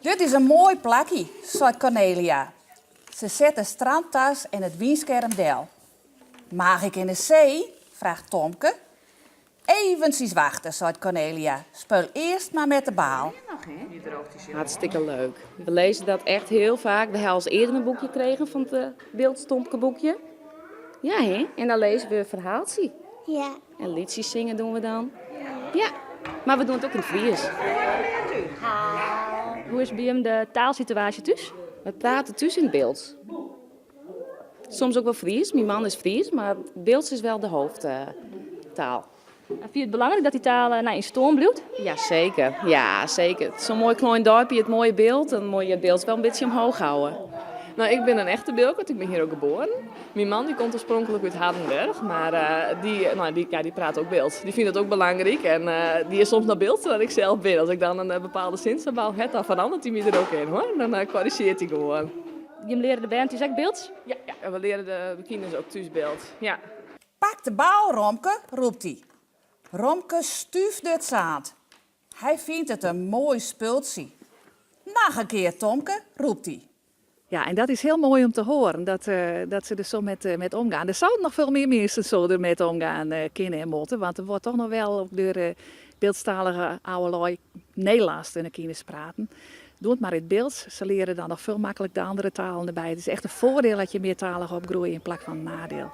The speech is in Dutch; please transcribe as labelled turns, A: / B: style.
A: Dit is een mooi plakje, zei Cornelia. Ze zet de strandtas in het wienskermdel. Mag ik in de zee? Vraagt Tomke. Eventjes wachten, zei Cornelia. Speel eerst maar met de baal.
B: Hartstikke leuk. We lezen dat echt heel vaak. We hebben als eerder een boekje gekregen van het Beeldstompke boekje. Ja, hè? En dan lezen we een verhaaltje.
C: Ja.
B: En liedjes zingen doen we dan. Ja, maar we doen het ook in het Fries.
D: Hoe is bij hem de taalsituatie thuis?
B: We praten thuis in het Beelds. Soms ook wel Fries. Mijn man is Fries, maar Beelds is wel de hoofdtaal.
D: Vind je het belangrijk dat die taal in stoom blijft?
B: Ja, zeker. Ja, zeker. Het is zo'n mooi klein dorpje, het mooie beeld. En moet je het beeld wel een beetje omhoog houden.
E: Nou, ik ben een echte Bilkert, ik ben hier ook geboren. Mijn man die komt oorspronkelijk uit Hardenberg, maar die praat ook beeld. Die vindt het ook belangrijk en die is soms naar beeld dan ik zelf ben. Als ik dan een bepaalde zinsbouw heb, dan verandert hij me er ook in hoor. Dan corrigeert hij gewoon.
D: Je leren de band dus ook beelds?
E: Ja, en we leren de kinderen ook thuis beeld. Ja.
A: Pak de baal, Romke, roept hij. Romke stuuft het zaad. Hij vindt het een mooi spultje. Nog een keer, Tomke, roept hij.
F: Ja, en dat is heel mooi om te horen, dat ze er zo met omgaan. Er zouden nog veel meer mensen zo ermee omgaan kunnen en moeten, want er wordt toch nog wel ook door beeldstalige oude Nederlands kunnen kinderen praten. Doe het maar in het beeld, ze leren dan nog veel makkelijk de andere talen erbij. Het is echt een voordeel dat je meertalig opgroeit in plaats van een nadeel.